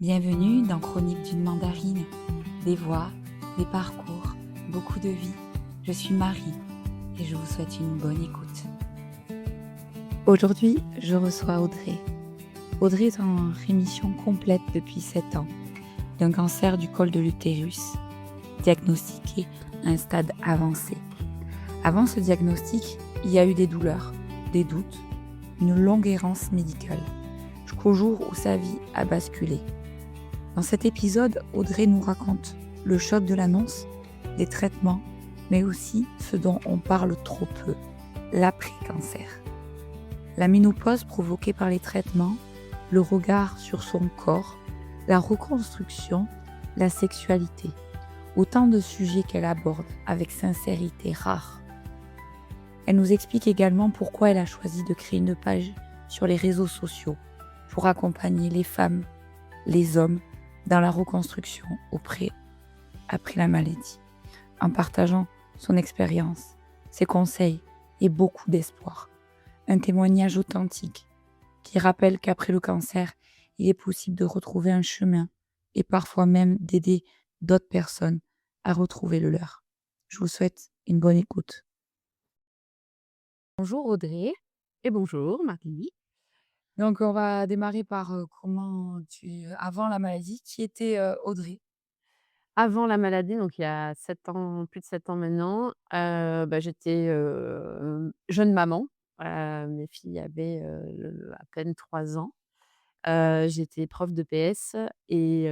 Bienvenue dans Chronique d'une mandarine. Des voix, des parcours, beaucoup de vie. Je suis Marie et je vous souhaite une bonne écoute. Aujourd'hui, je reçois Audrey. Audrey est en rémission complète depuis 7 ans d'un cancer du col de l'utérus, diagnostiqué à un stade avancé. Avant ce diagnostic, il y a eu des douleurs, des doutes, une longue errance médicale, jusqu'au jour où sa vie a basculé. Dans cet épisode, Audrey nous raconte le choc de l'annonce, des traitements, mais aussi ce dont on parle trop peu, l'après-cancer. La ménopause provoquée par les traitements, le regard sur son corps, la reconstruction, la sexualité. Autant de sujets qu'elle aborde avec sincérité rare. Elle nous explique également pourquoi elle a choisi de créer une page sur les réseaux sociaux pour accompagner les femmes, les hommes, dans la reconstruction après la maladie, en partageant son expérience, ses conseils et beaucoup d'espoir. Un témoignage authentique qui rappelle qu'après le cancer, il est possible de retrouver un chemin et parfois même d'aider d'autres personnes à retrouver le leur. Je vous souhaite une bonne écoute. Bonjour Audrey. Et bonjour Marie. Donc on va démarrer par avant la maladie, qui était Audrey. Avant la maladie, donc il y a 7 ans, plus de 7 ans maintenant, j'étais, jeune maman. Mes filles avaient, à peine 3 ans. J'étais prof de PS et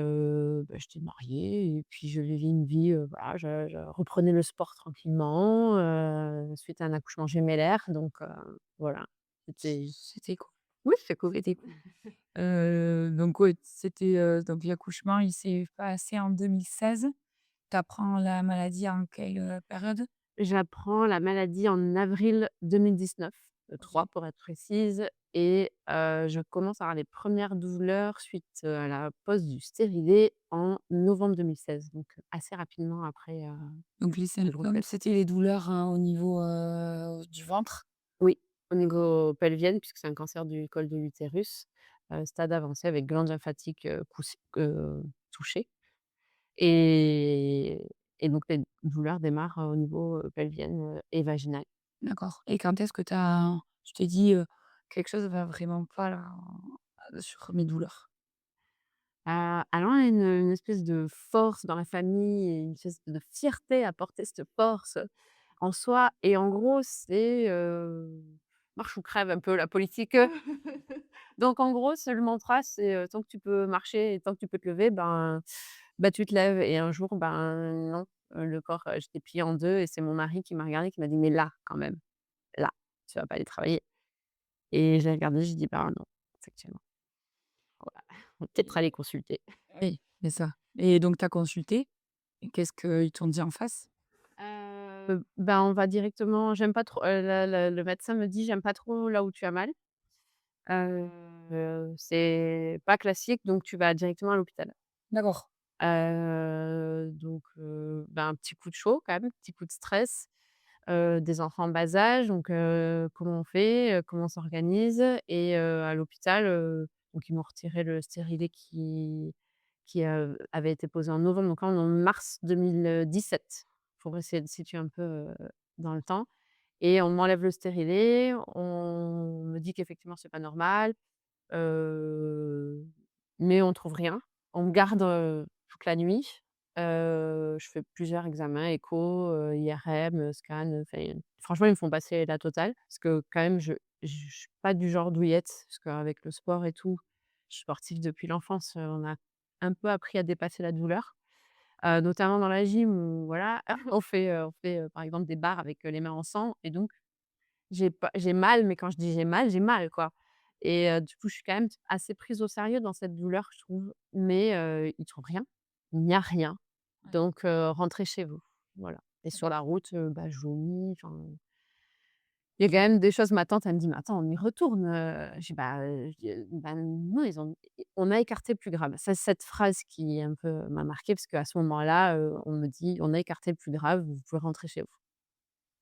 j'étais mariée et puis je vivais une vie, voilà, je reprenais le sport tranquillement, suite à un accouchement gémellaire donc voilà, c'était C'était cool. oui, c'est cool. C'était cool. Donc ouais, c'était, donc l'accouchement, il s'est passé en 2016. Tu apprends la maladie en quelle, période? J'apprends la maladie en avril 2019, le OK. 3 pour être précise et je commence à avoir les premières douleurs suite, à la pose du stérilet en novembre 2016, donc assez rapidement après, Donc les la symptômes, grossesse. c'était les douleurs, au niveau, du ventre? Oui, au niveau pelvienne puisque c'est un cancer du col de l'utérus, stade avancé avec glandes lymphatiques, touchées et donc les douleurs démarrent, au niveau, pelvienne, et vaginal. D'accord, et quand est-ce que tu t'es dit, «Quelque chose va vraiment pas là, sur mes douleurs»? Alors il y a une espèce de force dans la famille et une espèce de fierté à porter cette force, en soi et en gros c'est, marche ou crève un peu la politique, donc en gros c'est le mantra c'est, tant que tu peux marcher et tant que tu peux te lever, tu te lèves et un jour, non, le corps, j'étais pliée en 2 et c'est mon mari qui m'a regardée qui m'a dit: «Mais là quand même, là, tu vas pas aller travailler» et j'ai regardé, j'ai dit: «Ben non, effectivement, voilà, faut peut-être aller consulter». Oui, c'est ça, et donc tu as consulté et qu'est-ce qu'ils t'ont dit en face? On va directement j'aime pas trop, le médecin me dit: «J'aime pas trop là où tu as mal, c'est pas classique, donc tu vas directement à l'hôpital». D'accord. Un petit coup de chaud quand même, petit coup de stress, des enfants en bas âge, donc comment on fait? Comment on s'organise? Et à l'hôpital, donc ils m'ont retiré le stérilet qui avait été posé en novembre, donc là on est en mars 2017, pour essayer de situer un peu, dans le temps et on m'enlève le stérilet, on me dit qu'effectivement c'est pas normal, heu, mais on trouve rien. On me garde, toute la nuit, je fais plusieurs examens, écho, IRM, scan, enfin, franchement ils me font passer la totale parce que quand même je suis pas du genre douillette, parce qu'avec le sport et tout, je suis sportive depuis l'enfance, on a un peu appris à dépasser la douleur, notamment dans la gym où voilà, on fait, par exemple des barres avec, les mains en sang et donc j'ai mal, mais quand je dis j'ai mal, quoi et du coup, je suis quand même assez prise au sérieux dans cette douleur, je trouve, mais ils trouvent rien. Il n'y a rien, Ouais, donc rentrez chez vous, voilà et sur la route, je vomis, enfin, il y a quand même des choses ma tante, elle me dit: «Mais attends, on y retourne?» Je dis: non, on a écarté le plus grave». C'est cette phrase qui un peu m'a marquée parce qu'à ce moment-là, on me dit: «On a écarté le plus grave, vous pouvez rentrer chez vous».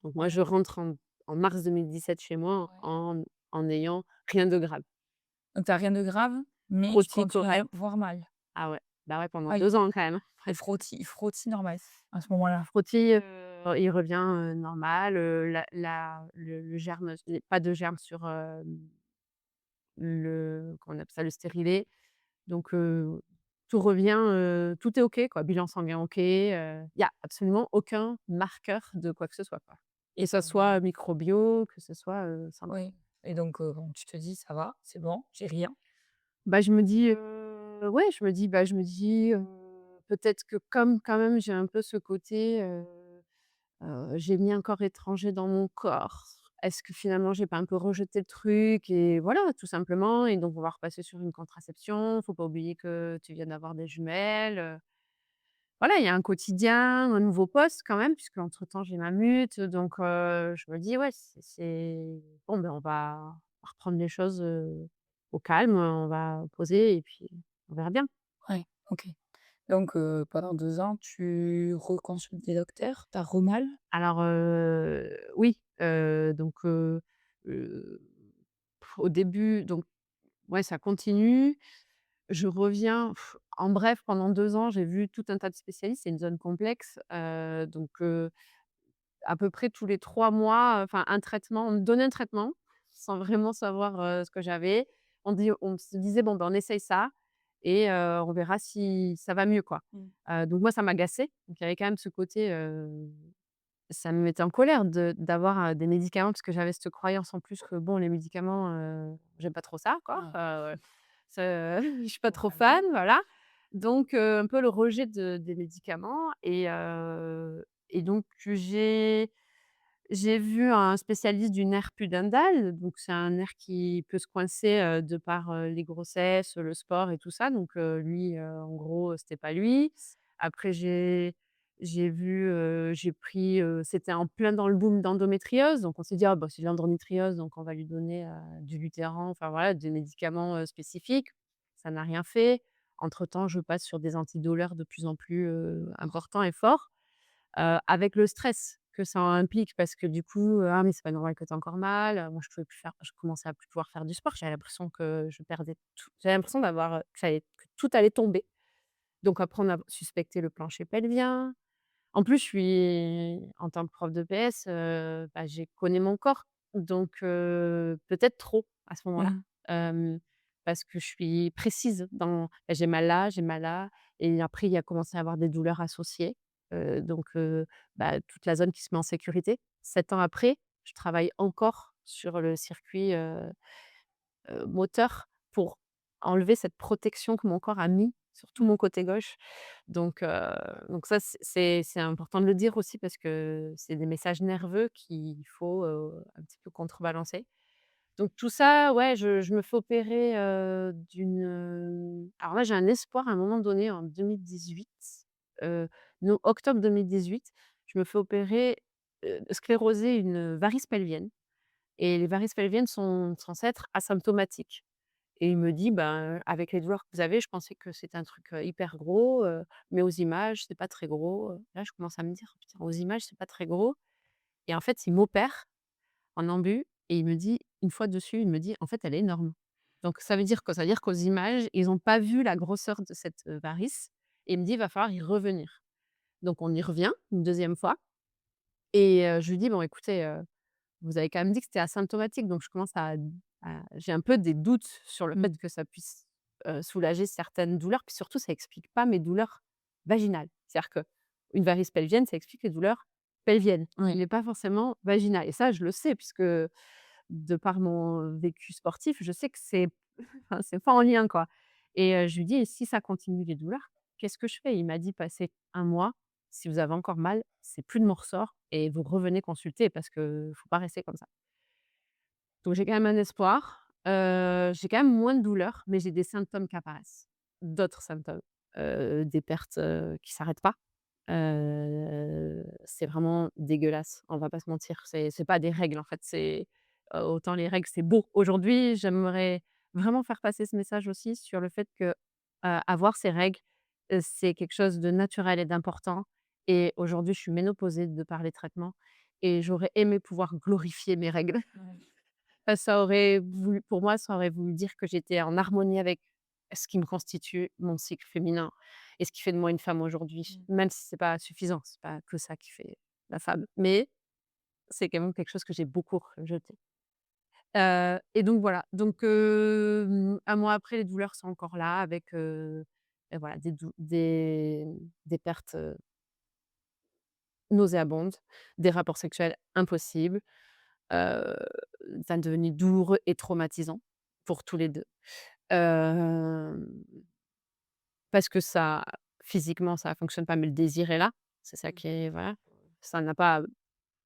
Donc moi, je rentre en mars 2017 chez moi ouais. en n'ayant rien de grave. Donc tu as rien de grave, mais tu Aussi continues à correct. avoir mal? Ah ouais, bah, ouais, pendant Ah, 2 ans quand même, il presque. frottis normal à ce moment-là? Frottis, il revient, normal, le germe, pas de germe sur, le comment on appelle ça? Le stérilet. Donc tout revient, tout est OK quoi, bilan sanguin OK, il y a absolument aucun marqueur de quoi que ce soit, quoi. Que Et ça soit microbio, que ce soit, sanguin. oui, et donc bon, tu te dis: «Ça va, c'est bon, j'ai rien». Bah, je me dis, ouais, je me dis, peut-être que comme quand même j'ai un peu ce côté, j'ai mis un corps étranger dans mon corps. Est-ce que finalement j'ai pas un peu rejeté le truc et voilà, tout simplement et donc on va repasser sur une contraception. Faut pas oublier que tu viens d'avoir des jumelles, voilà, il y a un quotidien, un nouveau poste quand même puisqu'entre temps j'ai ma mute, donc je me dis: «Ouais, c'est bon, ben, on va reprendre les choses, au calme, on va poser et puis on verra bien». Ouais, OK. Donc pendant 2 ans, tu reconsultes des docteurs? Tu as re-mal? Alors, oui, heu, au début donc ouais, ça continue. Je reviens en bref, pendant 2 ans, j'ai vu tout un tas de spécialistes. C'est une zone complexe, à peu près tous les 3 mois, enfin un traitement. On me donnait un traitement sans vraiment savoir, ce que j'avais. On se disait: «Bon, ben, on essaye ça et on verra si ça va mieux, quoi». Mmh. Donc moi, ça m'agaçait. Donc il y avait quand même ce côté, ça me mettait en colère d'avoir, des médicaments parce que j'avais cette croyance en plus que bon, les médicaments, j'aime pas trop ça, quoi. Ah, C'est je suis pas je trop comprends fan, bien. voilà. Donc un peu le rejet des médicaments et donc j'ai vu un spécialiste du nerf pudendal, donc c'est un nerf qui peut se coincer, de par, les grossesses, le sport et tout ça, donc lui, en gros, c'était pas lui. Après j'ai vu, j'ai pris, c'était en plein dans le boom d'endométriose, donc on s'est dit: «Ah bah, c'est de l'endométriose, donc on va lui donner, du Luthéran», enfin voilà, des médicaments, spécifiques. Ça n'a rien fait. Entre-temps, je passe sur des antidouleurs de plus en plus, importants et forts. Avec le stress que ça implique parce que du coup, «Ah mais c'est pas normal que tu aies encore mal». Moi je commençais à plus pouvoir faire du sport. J'avais l'impression que je perdais tout. J'avais l'impression que tout allait tomber. Donc après on a suspecté le plancher pelvien. En plus, je suis en tant que prof de PS, bah, j'ai connais mon corps, donc peut-être trop à ce moment-là. Mmh. Parce que je suis précise dans bah, j'ai mal là et après il y a commencé à avoir des douleurs associées, donc bah, toute la zone qui se met en sécurité. 7 ans après, je travaille encore sur le circuit, moteur pour enlever cette protection que mon corps a mis sur tout mon côté gauche. Donc donc ça, c'est important de le dire aussi parce que c'est des messages nerveux qu'il faut, un petit peu contrebalancer. Donc tout ça, ouais, je me fais opérer, alors là, j'ai un espoir à un moment donné en 2018, heu, no octobre 2018, je me fais opérer, scléroser une varice pelvienne et les varices pelviennes sont censées être asymptomatiques. Et il me dit: «Ben, avec les douleurs que vous avez, je pensais que c'était un truc, hyper gros, mais aux images, c'est pas très gros», là, je commence à me dire: «Putain, aux images, c'est pas très gros» et en fait, il m'opère en ambu et il me dit une fois dessus, il me dit: «En fait, elle est énorme». Donc ça veut dire quoi? Ça veut dire qu'aux images, ils ont pas vu la grosseur de cette, varice et il me dit: «Il va falloir y revenir». Donc on y revient une deuxième fois et je lui dis: «Bon écoutez, vous avez quand même dit que c'était asymptomatique, donc je commence à j'ai un peu des doutes sur le fait Mmh. que ça puisse, soulager certaines douleurs, puis surtout ça explique pas mes douleurs vaginales. C'est-à-dire qu'une varice pelvienne, ça explique les douleurs pelviennes, Oui. mais pas forcément vaginales et ça, je le sais puisque de par mon vécu sportif, je sais que c'est enfin, c'est pas en lien, quoi et je lui dis: «Et si ça continue les douleurs, qu'est-ce que je fais?» Il m'a dit: «Passez un mois, si vous avez encore mal, c'est plus de mon ressort et vous revenez consulter parce que faut pas rester comme ça». Donc j'ai quand même un espoir, j'ai quand même moins de douleurs, mais j'ai des symptômes qui apparaissent. D'autres symptômes, des pertes, qui s'arrêtent pas. C'est vraiment dégueulasse, on va pas se mentir. C'est pas des règles en fait, autant les règles c'est beau. Aujourd'hui, j'aimerais vraiment faire passer ce message aussi sur le fait que, avoir ces règles, c'est quelque chose de naturel et d'important et aujourd'hui je suis ménopausée de par les traitements et j'aurais aimé pouvoir glorifier mes règles. Ouais. Ça aurait voulu pour moi, ça aurait voulu dire que j'étais en harmonie avec. ce qui me constitue mon cycle féminin et ce qui fait de moi une femme aujourd'hui. Mmh. Même si c'est pas suffisant, c'est pas que ça qui fait la femme, mais c'est quand même quelque chose que j'ai beaucoup rejeté. Et donc voilà, donc 1 mois après, les douleurs sont encore là avec, et voilà, des pertes, nauséabondes, des rapports sexuels impossibles, heu, ça devenu douloureux et traumatisant pour tous les 2. Hem, Parce que ça physiquement, ça fonctionne pas, mais le désir est là. C'est ça Mmh. qui est voilà, ça n'a pas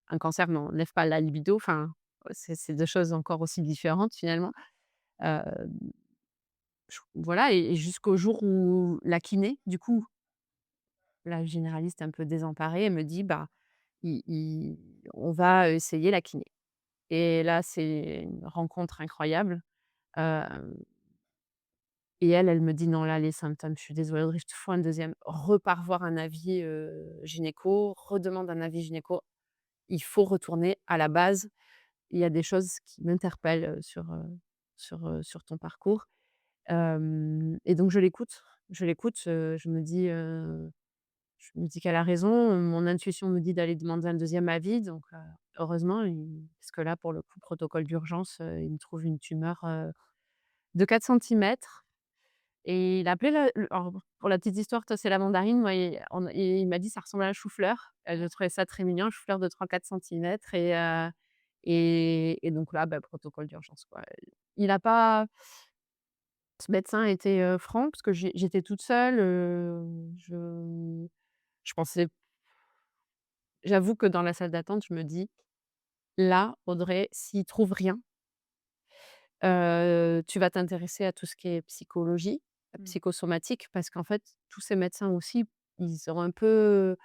un cancer n'enlève pas la libido, enfin, c'est 2 choses encore aussi différentes finalement. Heu, j Voilà et jusqu'au jour où la kiné, du coup, la généraliste un peu désemparée, elle me dit: «Bah, i on va essayer la kiné». Et là, c'est une rencontre incroyable, hem et elle me dit: «Non, là, les symptômes, je suis désolée Audrey, je te faut un deuxième. Repars voir un avis, gynéco, redemande un avis gynéco. Il faut retourner à la base. Il y a des choses qui m'interpellent, sur ton parcours». Et donc je l'écoute, je me dis qu'elle a raison, mon intuition me dit d'aller demander un deuxième avis donc heureusement parce que là, pour le coup, protocole d'urgence, il me trouve une tumeur, de 4 centimètres et il a appelé alors pour la petite histoire, toi, c'est la mandarine, moi, il m'a dit: «Ça ressemble à un chou-fleur». J'ai trouvé ça très mignon, un chou-fleur de 3-4 centimètres et donc là, bah, protocole d'urgence, quoi. Il a pas Ce médecin était, franc parce que j'étais toute seule, je pensais j'avoue que dans la salle d'attente, je me dis: «Là, Audrey, s'il trouve rien, tu vas t'intéresser à tout ce qui est psychologie, Mmh. psychosomatique» parce qu'en fait, tous ces médecins aussi, ils ont un peu,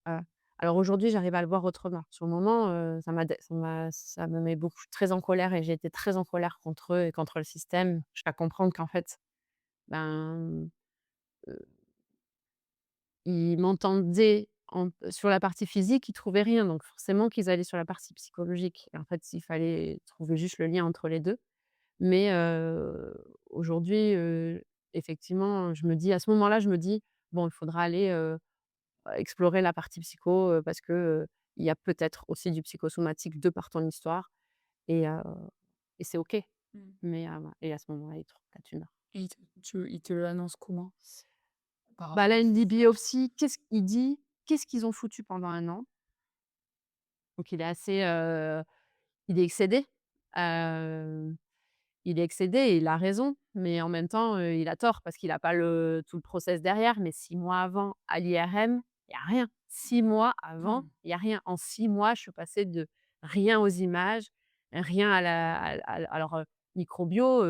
heu alors aujourd'hui, j'arrive à le voir autrement. Sur le moment, ça me met beaucoup très en colère et j'ai été très en colère contre eux et contre le système, jusqu'à comprendre qu'en fait, ben, heu ils m'entendaient sur la partie physique, ils trouvaient rien, donc forcément qu'ils allaient sur la partie psychologique et en fait, il fallait trouver juste le lien entre les 2. Mais aujourd'hui, effectivement, je me dis à ce moment-là, je me dis: «Bon, il faudra aller, explorer la partie psycho, parce que, il y a peut-être aussi du psychosomatique de par ton histoire et heu et c'est OK». Mmh. Mais voilà et à ce moment-là, il trouve la tumeur. Et il te l'annonce comment? Par Bah, rapport là, à il me tes dit: douleurs? «Biopsie», qu'est-ce qu'il dit: «Qu'est-ce qu'ils ont foutu pendant 1 an?» Donc il est excédé, heu, il est excédé et il a raison, mais en même temps, il a tort parce qu'il a pas tout le process derrière, mais 6 mois avant, à l'IRM, il y a rien. 6 mois avant, Mmh. il y a rien. En 6 mois, je suis passée de rien aux images, rien à la à alors, microbio,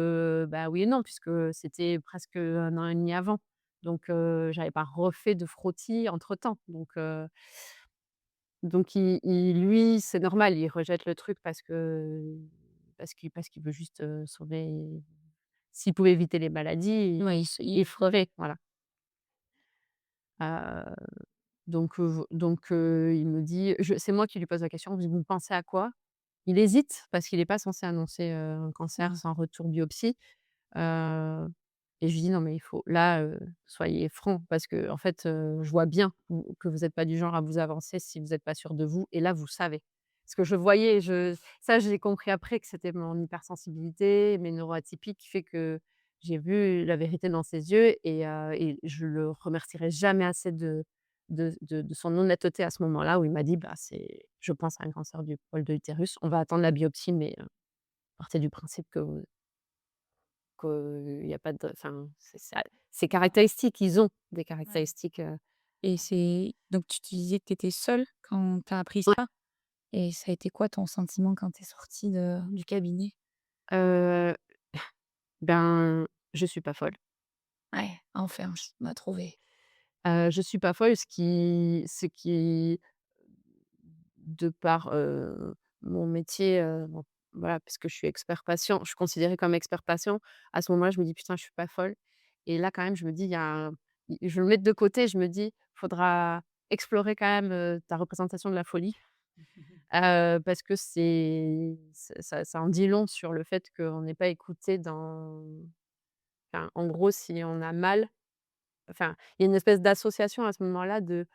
bah, oui et non puisque c'était presque 1 an et demi avant. Donc, j'avais pas refait de frottis entre-temps. Donc lui, c'est normal, il rejette le truc parce qu'il veut juste, sauver s'il pouvait éviter les maladies, Ouais, il le ferait, voilà. Heu, il me dit c'est moi qui lui pose la question, je lui dis: «Vous pensez à quoi?» Il hésite parce qu'il est pas censé annoncer, un cancer Mmh. sans retour biopsie. Heu et je lui dis: «Non, mais il faut là, soyez franc parce qu'en fait, je vois bien que vous êtes pas du genre à vous avancer si vous êtes pas sûr de vous et là, vous savez». Parce que je voyais, ça, j'ai compris après que c'était mon hypersensibilité, mes neuroatypiques qui fait que j'ai vu la vérité dans ses yeux et je le remercierai jamais assez de son honnêteté à ce moment-là où il m'a dit: «Bah, c'est je pense à un cancer du col de l'utérus. On va attendre la biopsie mais partez du principe qu'il y a pas de enfin, c'est caractéristique, ils ont des Ouais. caractéristiques, Et c'est donc tu disais que tu étais seule quand tu as appris ouais, ça? Et ça a été quoi ton sentiment quand tu es sortie du cabinet? heu, ben, je suis pas folle. Ouais, enfin, on m'a trouvé. Je suis pas folle, ce qui de par, mon métier, bon, voilà, parce que je suis expert patient, je suis considérée comme expert patient. À ce moment-là, je me dis: «Putain, je suis pas folle» et là, quand même, je me dis: «Il y a un» je vais le mettre de côté, je me dis: «Faudra explorer quand même, ta représentation de la folie». Parce que ça en dit long sur le fait qu'on n'est pas écouté Enfin, en gros, si on a mal, enfin, il y a une espèce d'association à ce moment-là de: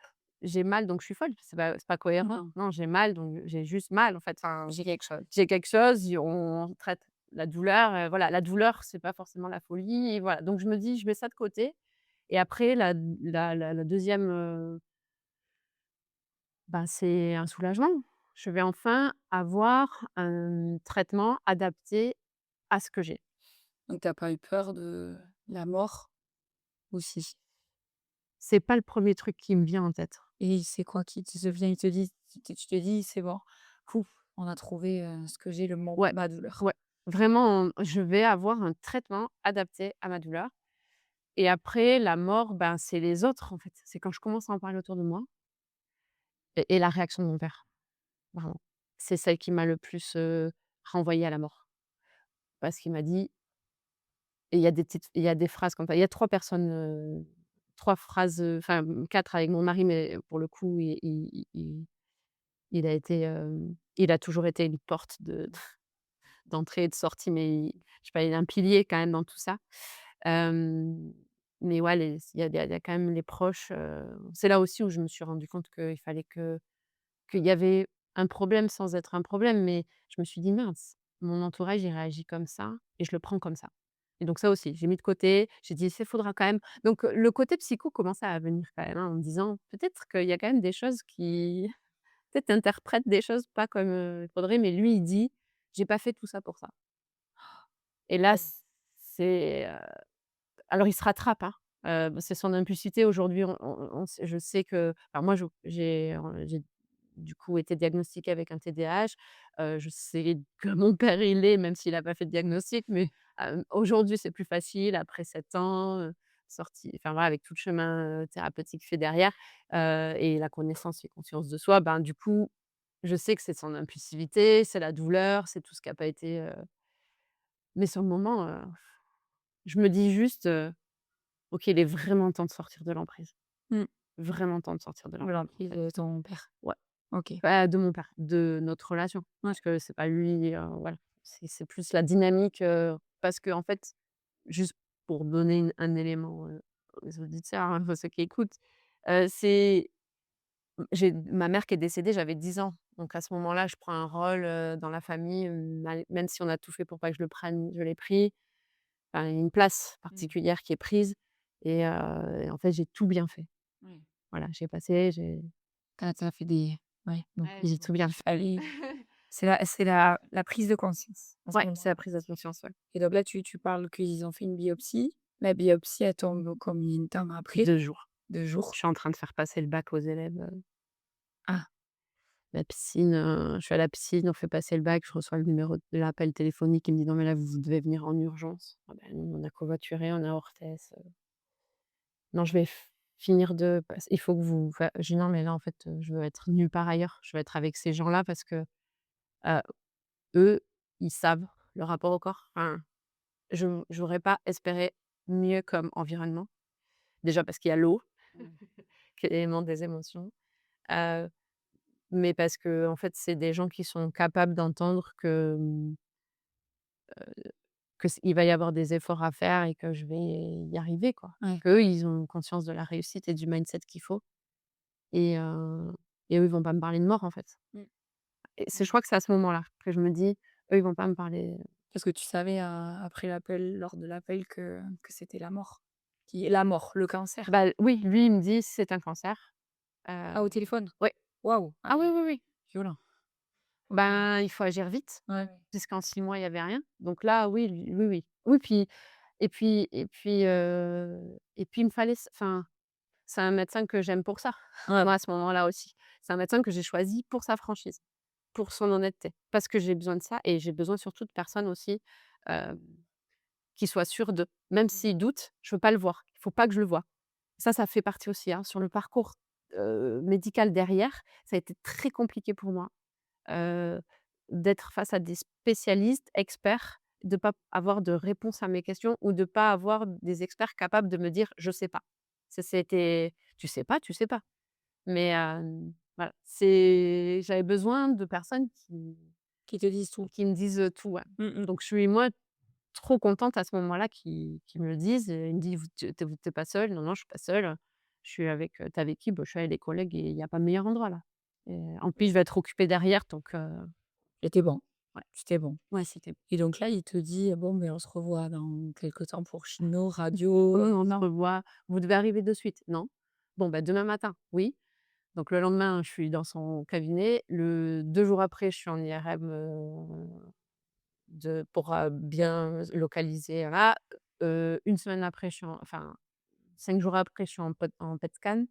«J'ai mal donc je suis folle». C'est pas cohérent. Non. Non, j'ai mal donc j'ai juste mal en fait. Enfin, J'ai quelque chose. j'ai quelque chose, on traite la douleur, voilà. La douleur, c'est pas forcément la folie et voilà. Donc je me dis: «Je mets ça de côté» et après la 2e, ben, c'est un soulagement. Je vais enfin avoir un traitement adapté à ce que j'ai. Donc tu pas eu peur de la mort aussi? C'est pas le premier truc qui me vient en tête. Et c'est quoi qui te vient? Il te dit tu te dis: «C'est bon, pouf, on a trouvé, ce que j'ai, Ouais, ma douleur». ouais, vraiment, je vais avoir un traitement adapté à ma douleur et après la mort, ben, c'est les autres, en fait. C'est quand je commence à en parler autour de moi et la réaction de mon père, vraiment. C'est celle qui m'a le plus, renvoyée à la mort. Parce qu'il m'a dit et il y a des phrases comme ça. Il y a 3 personnes, 3 phrases, enfin, 4 avec mon mari, mais pour le coup, il a été, il a toujours été une porte de d'entrée et de sortie, mais je sais pas, il y a un pilier quand même dans tout ça. Hem, mais ouais, il y a quand même les proches, c'est là aussi où je me suis rendu compte qu'il fallait qu'il y avait un problème sans être un problème, mais je me suis dit: «Mince, mon entourage, il réagit comme ça et je le prends comme ça» et donc ça aussi, j'ai mis de côté, j'ai dit: «Il faudra quand même» donc le côté psycho commençait à venir quand même, hein, en me disant: «Peut-être qu'il y a quand même des choses qui peut-être tu interprètes des choses pas comme, il faudrait, mais lui, il dit: "J'ai pas fait tout ça pour ça"» et là, c'est, alors il se rattrape, hein, c'est son impulsivité aujourd'hui, on sait je sais que alors moi, j'ai du coup été diagnostiquée avec un TDAH, je sais que mon père il l'est, même s'il a pas fait de diagnostic, mais aujourd'hui, c'est plus facile après 7 ans, sorti enfin voilà, avec tout le chemin, thérapeutique fait derrière, et la connaissance et conscience de soi, ben, du coup, je sais que c'est son impulsivité, c'est la douleur, c'est tout ce qui a pas été, mais sur le moment, je me dis juste, OK, il est vraiment temps de sortir de l'emprise. Mmh. Vraiment temps de sortir de De l'emprise, en l'emprise fait. de ton père. Ouais, OK. pas de mon père, de notre relation, Ouais. parce que c'est pas lui, voilà. C'est plus la dynamique, parce qu'en fait, juste pour donner un élément, aux auditeurs, hein, aux ceux qui écoutent, c'est j'ai ma mère qui est décédée, j'avais 10 ans. Donc à ce moment-là, je prends un rôle, dans la famille, même si on a tout fait pour pas que je le prenne, je l'ai pris. Enfin, il y a une place Mmh. particulière qui est prise et en fait, j'ai tout bien fait. Ouais. Voilà, j'ai Tu as fait des ouais, donc ouais, j'ai bon. tout bien fait. Allez, c'est la prise de conscience à ce Ouais, c'est la moment-là. prise de conscience, ouais. Et donc là, tu parles qu'ils ont fait une biopsie. La biopsie, elle tombe combien de temps après? 2 jours. 2 Je jours? suis en train de faire passer le bac aux élèves, Ah, la piscine, je suis à la piscine, on fait passer le bac, je reçois le numéro de l'appel téléphonique, il me dit: «Non mais là, vous devez venir en urgence». Ah ben, nous, on a covoituré, on est à Orthès, «Non, je vais finir de pass il faut que vous fa» je dis: «Non mais là, en fait, je veux être nulle part ailleurs. Je veux être avec ces gens-là parce que, heu, eux, ils savent le rapport au corps». Enfin, j'aurais pas espéré mieux comme environnement. Déjà parce qu'il y a l'eau, mmh. qui est l'élément des émotions, heu, mais parce qu'en fait, c'est des gens qui sont capables d'entendre que, il va y avoir des efforts à faire et que je vais y arriver, quoi. Ouais. Qu'eux, ils ont conscience de la réussite et du mindset qu'il faut et eux, ils vont pas me parler de mort, en fait Mmh. et c'est je Mmh. crois que c'est à ce moment-là que je me dis: «Eux, ils vont pas me parler». Parce que tu savais, après l'appel lors de l'appel que c'était la mort? La mort, le cancer? Bah, oui, lui, il me dit: «C'est un cancer». Heu, Ah, au téléphone? ouais. Waouh! Ah Ah oui, oui, oui, oui. violent. OK. Ben, il faut agir vite, Ouais. puisqu'en 6 mois, il y avait rien. Donc là, oui, oui, oui. Oui, puis et puis il me fallait enfin, c'est un médecin que j'aime pour ça, Ouais. moi, à ce moment-là aussi. C'est un médecin que j'ai choisi pour sa franchise, pour son honnêteté, parce que j'ai besoin de ça et j'ai besoin surtout de personnes aussi, hem, qui soient sûres d'eux. Même Mmh. s'ils doutent, je veux pas le voir. Il faut pas que je le vois. Ça fait partie aussi, hein, sur le parcours, médical derrière, ça a été très compliqué pour moi. Heu, D'être face à des spécialistes, experts, de pas avoir de réponse à mes questions ou de pas avoir des experts capables de me dire: «Je sais pas». Ça c'était: tu sais pas». Mais voilà, j'avais besoin de personnes Qui te disent tout. qui me disent, tout, ouais. Mmh mh. Donc je suis moi trop contente à ce moment-là qu'ils me le disent, ils me disent: vous tu pas seule?» «Non, non, je suis pas seule, je suis avec» «Tu avec qui?» «Bah, je suis avec des collègues et il y a pas meilleur endroit là et en plus je vais être occupée derrière donc C'était bon, ouais, c'était bon. ouais, c'était Et donc là, il te dit: «Bon, ben, on se revoit dans quelque temps pour chino, «Oui, radio». on se revoit, vous devez arriver de suite?» «Non». «Bon, bah, demain matin?» «Oui». Donc le lendemain, je suis dans son cabinet. Le 2 jours après, je suis en IRM, pour, bien localiser, voilà. 1 semaine après, je suis en enfin 5 jours après, je suis en PET scan.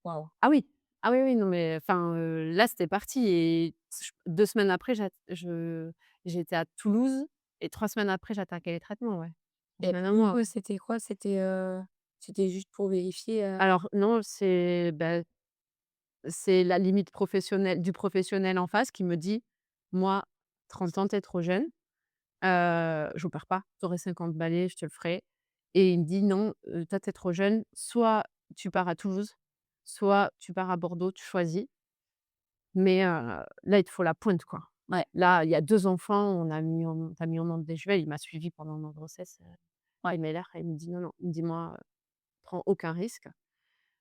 Waouh! Ah oui! Ah oui, oui, non mais enfin, là, c'était parti et 2 semaines après, j'étais à Toulouse et 3 semaines après, j'attaquais les traitements, ouais. 3 Et semaines, un du mois. coup, c'était quoi? C'était juste pour vérifier, Alors non, c'est la limite professionnelle du professionnel en face qui me dit: «Moi, 30 ans, tu es trop jeune, j'opère pas, tu aurais 50 balais, je te le ferai» et il me dit: «Non, toi, tu es trop jeune, soit tu pars à Toulouse, soit tu pars à Bordeaux, tu choisis, mais là, il te faut la pointe, quoi». Ouais, Là, il y a 2 enfants, tu as mis en il m'a suivi pendant ma grossesse, ouais. gémellaire et il me dit: «Non, non», il me dit: «Moi, prends aucun risque».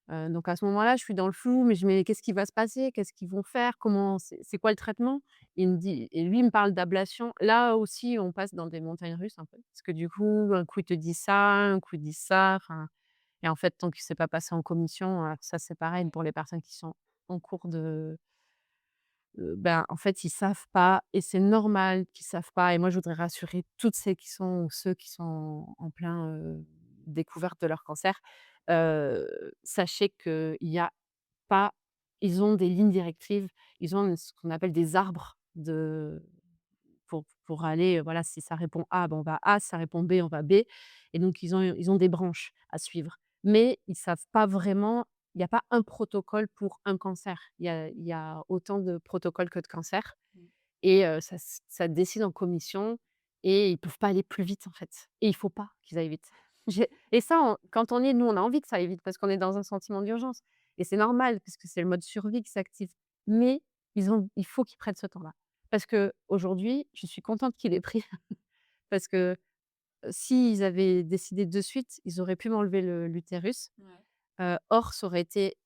Donc à ce moment-là, je suis dans le flou, mais je me dis: «Mais qu'est-ce qui va se passer? Qu'est-ce qu'ils vont faire? Comment c'est quoi le traitement?» Il me dit et lui, il me parle d'ablation. Là aussi, on passe dans des montagnes russes un peu, parce que du coup, un coup, il te dit ça, un coup, il dit ça, enfin et en fait, tant que c'est pas passé en commission, ça, c'est pareil pour les personnes qui sont en cours de ben, en fait, ils savent pas et c'est normal qu'ils savent pas et moi, je voudrais rassurer toutes ceux qui sont ou ceux qui sont en plein, découverte de leur cancer. Sachez qu'il y a pas ils ont des lignes directives, ils ont ce qu'on appelle des arbres pour aller, voilà, si ça répond A, ben, on va A, si ça répond B, on va B et donc ils ont des branches à suivre. Mais ils savent pas vraiment il y a pas un protocole pour un cancer. Il y a autant de protocoles que de cancers Mmh. et ça se décide en commission et ils peuvent pas aller plus vite, en fait et il faut pas qu'ils aillent vite. J'ai et ça, quand on nous, on a envie que ça aille vite parce qu'on est dans un sentiment d'urgence et c'est normal parce que c'est le mode survie qui s'active. Mais il faut qu'ils prennent ce temps-là. Parce qu'aujourd'hui, je suis contente qu'il ait pris parce que, s'ils avaient décidé de suite, ils auraient pu m'enlever l'utérus. Ouais. Or, ça aurait été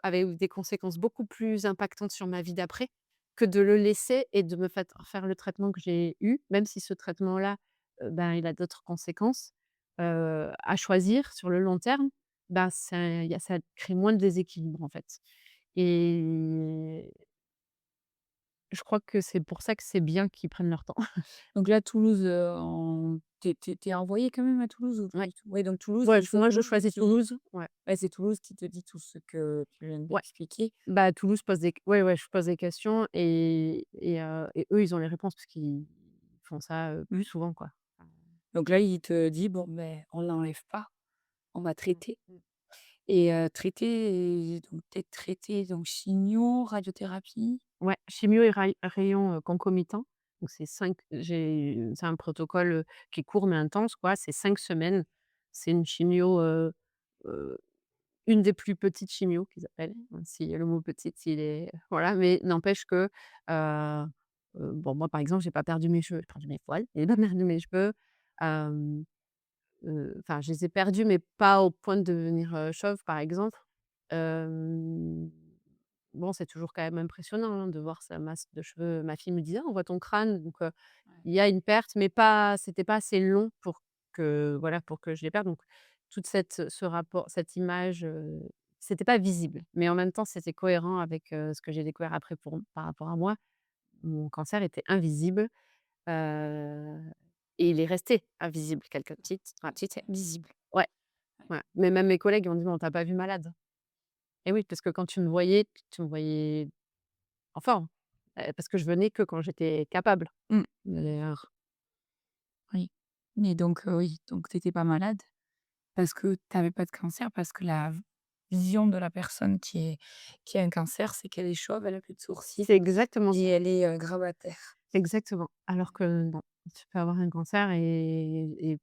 avait eu des conséquences beaucoup plus impactantes sur ma vie d'après, que de le laisser et de me faire le traitement que j'ai eu, même si ce traitement-là, ben, il a d'autres conséquences, à choisir sur le long terme, ben, ça crée moins de déséquilibre, en fait et je crois que c'est pour ça que c'est bien qu'ils prennent leur temps. Donc là, Toulouse, tu es envoyée quand même à Toulouse ou pas Ouais. du tout? Ouais, donc Toulouse, Ouais, il moi, te je choisis Toulouse. Ouais, ouais, c'est Toulouse qui te dit tout ce que tu viens de ouais. m'expliquer. Bah, Toulouse pose des ouais, ouais, je pose des questions et eux, ils ont les réponses parce qu'ils font ça, plus souvent, quoi. Enfin, Donc là, il te dit: «Bon, ben, on l'enlève pas, on va mmh, traiter». mmh. Et traiter, donc tu es traitée donc chimio, radiothérapie? Ouais, chimio et rayons, concomitants. Donc c'est un protocole, qui est court mais intense, quoi. C'est 5 semaines. C'est une chimio, heu, une des plus petites chimios qu'ils appellent, même si le mot petite, il est voilà, mais n'empêche que, heu bon, moi, par exemple, j'ai pas perdu mes cheveux. J'ai perdu mes poils, j'ai pas perdu mes cheveux. Hem Enfin, je les ai perdus, mais pas au point de devenir, chauve, par exemple. Hem, bon, c'est toujours quand même impressionnant, hein, de voir sa masse de cheveux. Ma fille me disait: «Ah, on voit ton crâne», donc Ouais. il y a une perte, mais pas c'était pas assez long pour que, voilà, pour que je les perde, donc toute ce rapport, cette image, c'était pas visible, mais en même temps, c'était cohérent avec, ce que j'ai découvert après par rapport à moi. Mon cancer était invisible. Heu et il est resté invisible quelques petites enfin, Tu étais visible. ouais, Ouais. ouais. Mais même mes collègues ils m'ont dit: «Mais on t'a pas vu malade». Et oui, parce que quand tu me voyais, tu me voyais en forme, parce que je venais que quand j'étais capable. Mmh. D'ailleurs Oui. Et donc oui, donc tu étais pas malade parce que tu avais pas de cancer, parce que la vision de la personne qui a un cancer, c'est qu'elle est chauve, elle a plus de sourcils c'est exactement et ça, elle est, grabataire. exactement. Alors que non, tu peux avoir un cancer et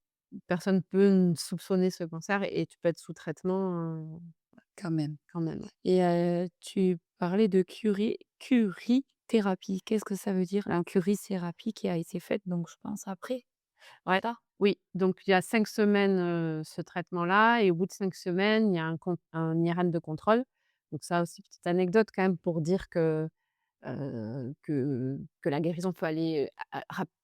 personne peut soupçonner ce cancer et tu peux être sous traitement, Quand même. quand même. Et tu parlais de curithérapie. Qu'est-ce que ça veut dire? Un curithérapie qui a été faite donc je pense après? Ouais, Ça? oui, donc il y a 5 semaines, ce traitement-là et au bout de 5 semaines, il y a un IRM de contrôle. Donc ça aussi, petite anecdote quand même pour dire que la guérison peut aller,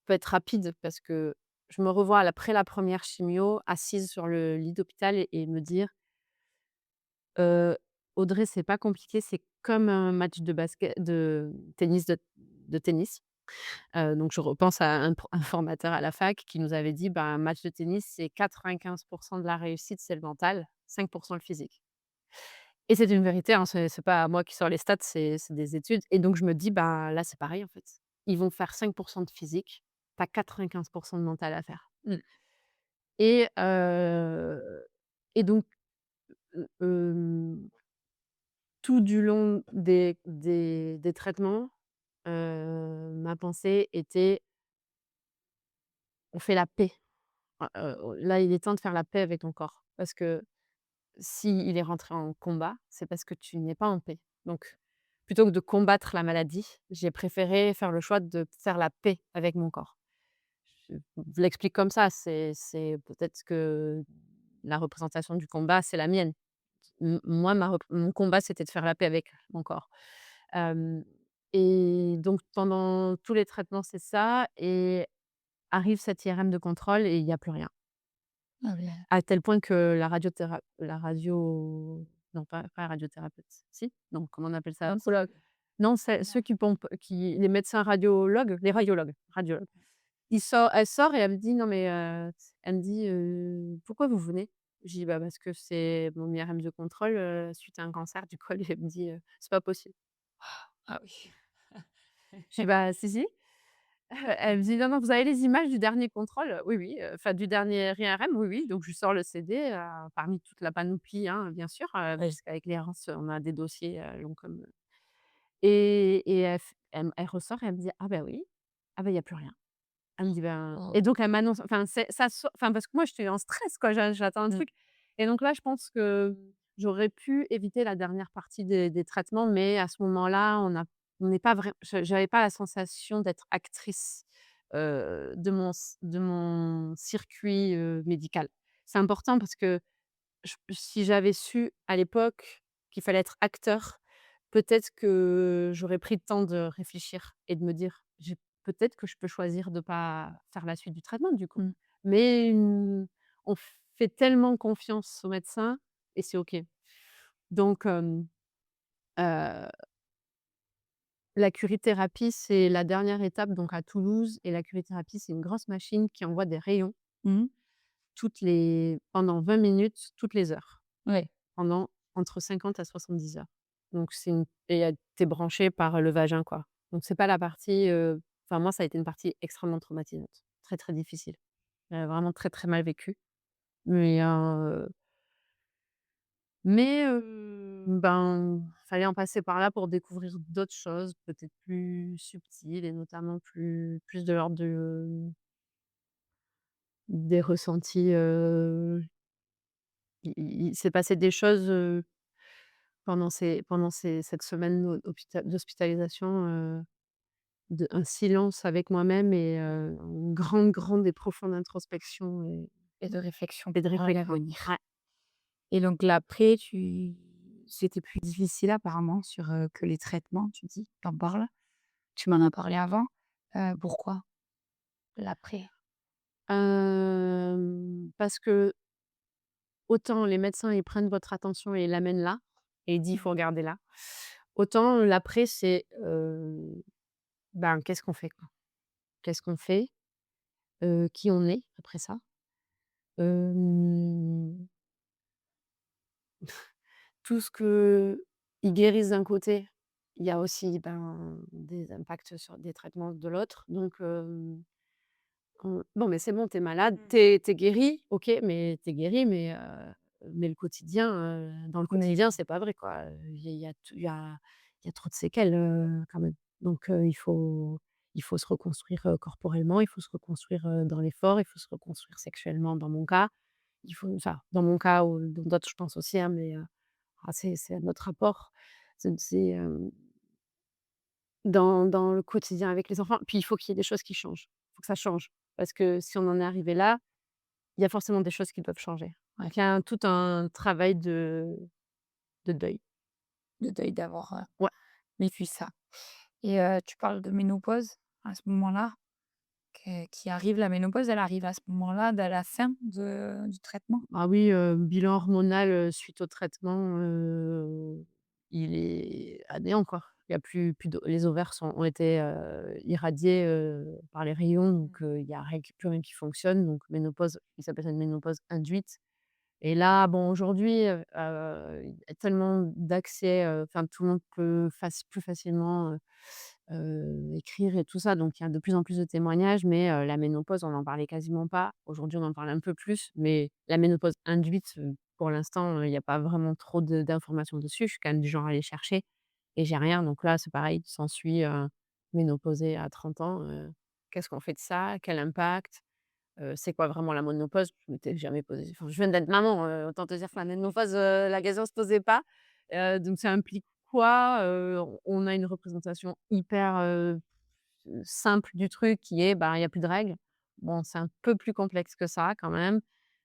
peut être rapide parce que je me revois après la première chimio, assise sur le lit d'hôpital et me dire: «Heu, Audrey, c'est pas compliqué, c'est comme un match de tennis de tennis». Donc je repense à un formateur à la fac qui nous avait dit: «Ben, un match de tennis, c'est 95 de la réussite, c'est le mental, 5 le physique». Et c'est une vérité, hein, c'est pas moi qui sors les stats, c'est des études et donc je me dis: «Bah, là, c'est pareil, en fait». Ils vont faire 5 de physique, tu as 95 de mental à faire Mmh. et et donc, hem, tout du long des traitements, ma pensée était: «On fait la paix». Là, il est temps de faire la paix avec ton corps parce que s'il est rentré en combat, c'est parce que tu n'es pas en paix. Donc plutôt que de combattre la maladie, j'ai préféré faire le choix de faire la paix avec mon corps. Je l'explique comme ça, c'est peut-être que la représentation du combat, c'est la mienne. Moi, mon combat, c'était de faire la paix avec mon corps. Hem et donc pendant tous les traitements, c'est ça et arrive cette IRM de contrôle et il y a plus rien. Ah bien. À tel point que la radio non pas radiothérapeute, si? Non, comment on appelle ça? Oncologue? Non, c'est Non. ceux qui pompent, qui les médecins radiologues, les radiologues. Elle sort et elle me dit: «Non mais» elle me dit: «Pourquoi vous venez?» Je dis: «Bah, parce que c'est mon IRM de contrôle, suite à un cancer du col» et elle me dit: «C'est pas possible». Ah oui. Je dis: «Bah, si, si». Elle me dit: «Non, non, vous avez les images du dernier contrôle?» «Oui, oui», enfin du dernier IRM, oui, oui, donc je lui sors le CD, parmi toute la panoplie, hein, bien sûr, Oui. puisqu'avec l'errance, on a des dossiers, longs comme, et elle ressort et elle me dit: «Ah bah oui, ah bah il y a plus rien». Elle me dit: «Ben» Oh. et donc elle m'annonce enfin c'est ça so enfin parce que moi j'étais en stress quoi, j'attends un Mmh. truc et donc là je pense que j'aurais pu éviter la dernière partie des traitements, mais à ce moment-là, on n'est pas vrai j'avais pas la sensation d'être actrice, de mon circuit, médical. C'est important parce que si j'avais su à l'époque qu'il fallait être acteur, peut-être que j'aurais pris le temps de réfléchir et de me dire: peut-être que je peux choisir de pas faire la suite du traitement du coup». Mmh. Mais, on fait tellement confiance aux médecins et c'est OK. Donc, heu, la curithérapie, c'est la dernière étape donc à Toulouse et la curithérapie, c'est une grosse machine qui envoie des rayons Mmh. pendant 20 minutes, toutes les heures. Ouais. Pendant entre 50 à 70 heures. Donc c'est une et tu es branché par le vagin, quoi. Donc c'est pas la partie, enfin moi ça a été une partie extrêmement traumatisante, très, très difficile. Vraiment très, très mal vécue. Mais ben, fallait en passer par là pour découvrir d'autres choses, peut-être plus subtiles et notamment plus de l'ordre des ressentis, il s'est passé des choses, pendant cette semaine d'hospitalisation, un silence avec moi-même et une grande, grande et profonde introspection Et de réflexion et de pour réflexion. l'avenir. Ouais. Et donc l'après, c'était plus difficile apparemment que les traitements, tu dis? Tu en parles? Tu m'en as parlé avant. Pourquoi? L'après? Parce que autant les médecins, ils prennent votre attention et ils l'amènent là et ils disent: «Il Mmh. faut regarder là». Autant l'après, c'est, ben, qu'est-ce qu'on fait, quoi? Qu'est-ce qu'on fait? Qui on est après ça? Hem Tout ce qu'ils guérissent d'un côté, il y a aussi, ben, des impacts sur des traitements de l'autre. Donc, bon, mais c'est bon, tu es malade, Mmh. tu es guéri, OK, mais tu es guéri, mais le quotidien, dans le Mais quotidien, c'est pas vrai, quoi. Il y a trop de séquelles, quand même. Donc, il faut se reconstruire, corporellement, il faut se reconstruire, dans l'effort, il faut se reconstruire sexuellement dans mon cas. Enfin, dans mon cas ou dans d'autres, je pense aussi, hein, mais, c'est notre rapport. C'est, dans le quotidien avec les enfants. Puis il faut qu'il y ait des choses qui changent. Il faut que ça change. Parce que si on en est arrivé là, il y a forcément des choses qui doivent changer. Ouais, Donc il y a tout un travail de deuil. de deuil d'avoir, Ouais. vécu ça. Et tu parles de ménopause à ce moment-là, qui arrive la ménopause, elle arrive à ce moment-là, à la fin du traitement? Ah oui, bilan hormonal, suite au traitement, il est à néant, quoi. Il y a plus de les ovaires ont été, irradiés, par les rayons, Mmh. donc il y a rien qui plus rien qui fonctionne, donc ménopause, ils appellent ça une ménopause induite. Et là, bon, aujourd'hui, il y a tellement d'accès, enfin, tout le monde peut plus facilement, écrire et tout ça, donc il y a de plus en plus de témoignages, mais la ménopause, on n'en parlait quasiment pas. Aujourd'hui, on en parle un peu plus, mais la ménopause induite, pour l'instant, il y a pas vraiment trop d'informations dessus. Je suis quand même du genre à aller chercher et j'ai rien, donc là, c'est pareil, s'ensuit, ménopausée à 30 ans, qu'est-ce qu'on fait de ça? Quel impact? C'est quoi vraiment la ménopause? Je m'étais jamais posé enfin, je viens d'être maman, autant te dire que la ménopause, la question se posait pas. Donc ça implique quoi? On a une représentation hyper, simple du truc qui est, bah, il y a plus de règles. Bon, c'est un peu plus complexe que ça quand même.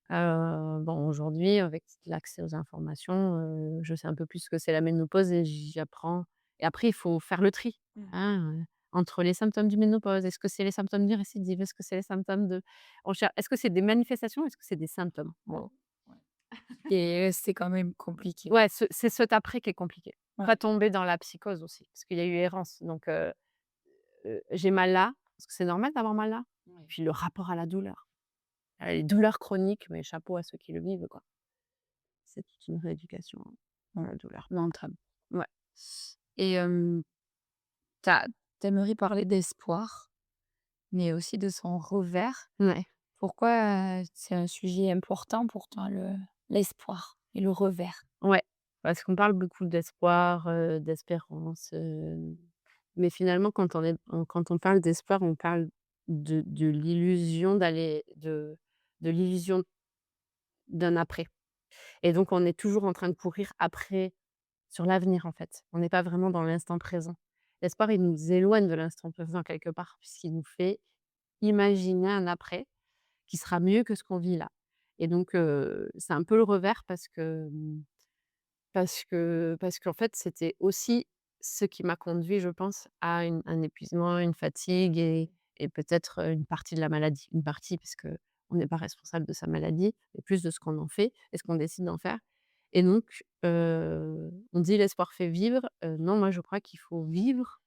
Bon, aujourd'hui, avec l'accès aux informations, je sais un peu plus ce que c'est la ménopause et j'apprends et après il faut faire le tri, Mmh. hein, entre les symptômes du ménopause. Est-ce que c'est les symptômes du récidive? Est-ce que c'est les symptômes de est-ce que c'est des manifestations? Est-ce que c'est des symptômes? Bon. Ouais. Et c'est quand même compliqué. Ouais, c'est cet après qui est compliqué. Ouais. Pas tomber dans la psychose aussi, parce qu'il y a eu errance donc j'ai mal là, parce que c'est normal d'avoir mal là. Ouais. Puis le rapport à la douleur. Les douleurs chroniques, mais chapeau à ceux qui le vivent, quoi. C'est toute une rééducation, hein, Ouais. la douleur. Mental. Ouais. Et tu parler d'espoir, mais aussi de son revers. Ouais. Pourquoi, c'est un sujet important pour toi, l'espoir et le revers? Ouais, parce qu'on parle beaucoup d'espoir, d'espérance, mais finalement quand on parle d'espoir, on parle de l'illusion de l'illusion d'un après et donc on est toujours en train de courir après sur l'avenir, en fait. On n'est pas vraiment dans l'instant présent. L'espoir, il nous éloigne de l'instant présent quelque part, puisqu'il nous fait imaginer un après qui sera mieux que ce qu'on vit là et donc c'est un peu le revers parce qu'en fait, c'était aussi ce qui m'a conduit, je pense, à un épuisement, une fatigue et peut-être, une partie de la maladie. Une partie, parce qu'on n'est pas responsable de sa maladie, mais plus de ce qu'on en fait et ce qu'on décide d'en faire et donc on dit: «L'espoir fait vivre». Non, moi, je crois qu'il faut vivre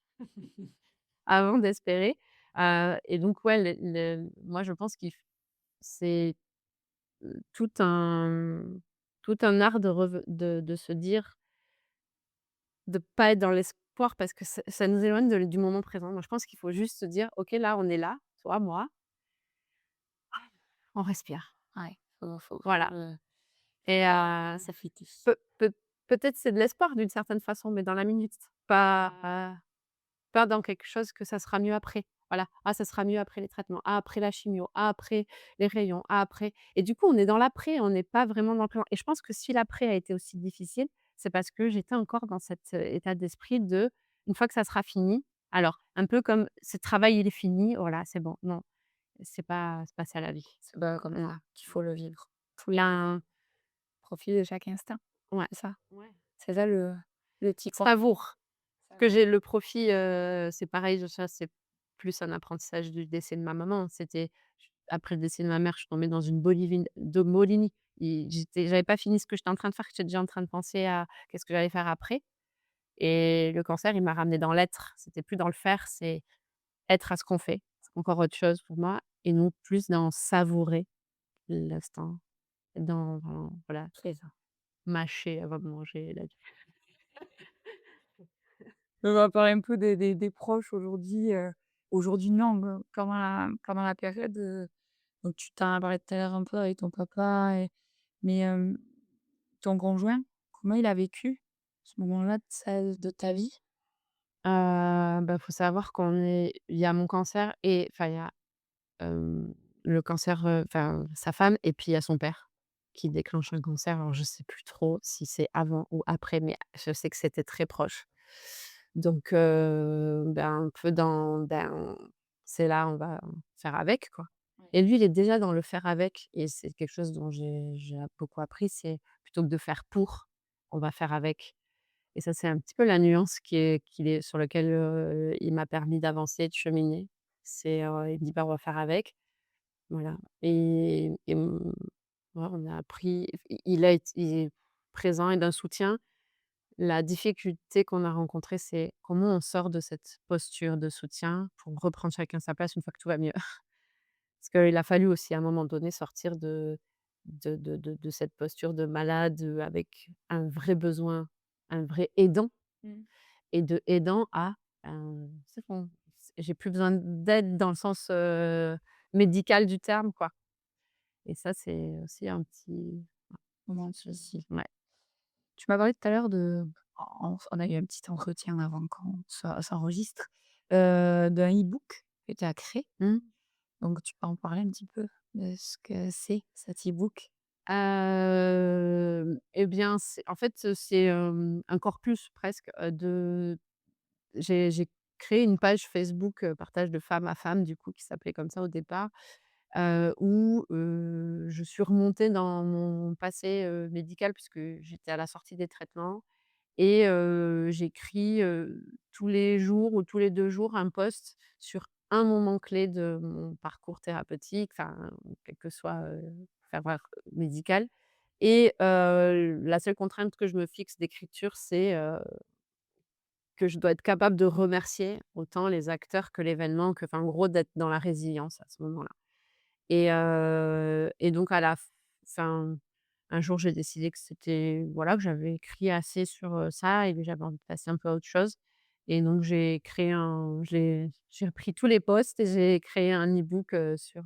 avant d'espérer, et donc ouais, moi, je pense c'est, tout tout un art de se dire de pas être dans l'espoir parce que ça nous éloigne du moment présent. Moi, je pense qu'il faut juste se dire: «OK, là, on est là, toi, moi, on respire». Ouais, faut Voilà et ça fait peut-être c'est de l'espoir d'une certaine façon, mais dans la minute, pas dans quelque chose que ça sera mieux après. Voilà. Ah, ça sera mieux après les traitements. Ah, après la chimio. Ah, après les rayons. Ah, après et du coup, on est dans l'après, on n'est pas vraiment dans le présent et je pense que si l'après a été aussi difficile, c'est parce que j'étais encore dans cet, état d'esprit de: «Une fois que ça sera fini» alors un peu comme: «Ce travail, il est fini, voilà, c'est bon». Non, c'est pas ça la vie. c'est pas comme Non. ça qu'il faut le vivre. Il y a un Profiter de chaque instant, ouais. c'est ça? Ouais. C'est ça le petit quoi. Savoure. Que j'ai le profit, c'est pareil, ça c'est plus un apprentissage du décès de ma maman. C'était après le décès de ma mère, je suis tombée dans une bolinie. J'avais pas fini ce que j'étais en train de faire, j'étais déjà en train de penser à qu'est-ce que j'allais faire après et le cancer, il m'a ramenée dans l'être. C'était plus dans le faire, c'est être à ce qu'on fait. C'est encore autre chose pour moi et non plus dans savourer l'instant, dans voilà, C'est ça. mâcher avant de manger la On va parler un peu des proches aujourd'hui, aujourd'hui non, pendant la période, donc tu t'en as parlé tout à l'heure un peu avec ton papa mais ton conjoint, comment il a vécu ce moment-là de ta vie? Bah, faut savoir il y a mon cancer et enfin, il y a, le cancer, enfin, sa femme et puis il y a son père qui déclenche un cancer. Alors je sais plus trop si c'est avant ou après, mais je sais que c'était très proche. Donc ben, un peu c'est là, on va faire avec, quoi. et lui, il est déjà dans le faire avec et c'est quelque chose dont j'ai beaucoup appris, c'est plutôt que de faire pour, on va faire avec et ça, c'est un petit peu la nuance qu'il est sur lequel, il m'a permis d'avancer, de cheminer. Il me dit: «Bah, on va faire avec». Voilà ouais, on a appris il a été présent et d'un soutien. La difficulté qu'on a rencontrée, c'est comment on sort de cette posture de soutien pour reprendre chacun sa place une fois que tout va mieux. Parce qu'il a fallu aussi à un moment donné sortir de cette posture de malade, avec un vrai besoin, un vrai aidant Mmh. et de aidant à, c'est bon, j'ai plus besoin d'aide dans le sens, médical du terme, quoi et ça, c'est aussi un petit Moment de souci. ouais. Tu m'as parlé tout à l'heure de on a eu un petit entretien avant qu'on s'enregistre, d'un e-book que tu as créé. Mmh. Donc tu peux en parler un petit peu de ce que c'est cet e-book? Et bien, c'est en fait, c'est, un corpus presque, de j'ai créé une page Facebook, partage de femme à femme du coup qui s'appelait comme ça au départ, où, je suis remontée dans mon passé, médical puisque j'étais à la sortie des traitements et j'écris, tous les jours ou tous les 2 jours un post sur un moment clé de mon parcours thérapeutique, enfin, quel que soit, enfin voilà, médical et la seule contrainte que je me fixe d'écriture, c'est, que je dois être capable de remercier autant les acteurs que l'événement, que enfin, en gros, d'être dans la résilience à ce moment-là et donc à la fin, un jour, j'ai décidé que c'était voilà, que j'avais écrit assez sur, ça et que j'avais envie de passer un peu à autre chose et donc j'ai repris tous les posts et j'ai créé un e-book, sur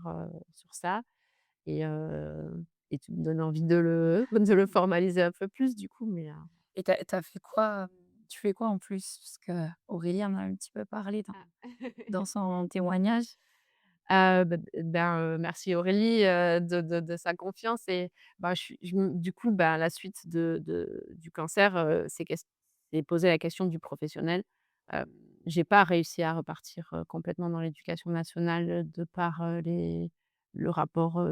ça et et tu me donnes envie de le de le formaliser un peu plus du coup, mais Et tu as fait quoi, tu fais quoi en plus? Parce qu'Aurélie en a un petit peu parlé Ah. dans son témoignage. Merci Aurélie, de sa confiance et bah, je me du coup, bah, la suite du cancer, c'est poser la question du professionnel. Hem, j'ai pas réussi à repartir, complètement dans l'éducation nationale, de par, le rapport,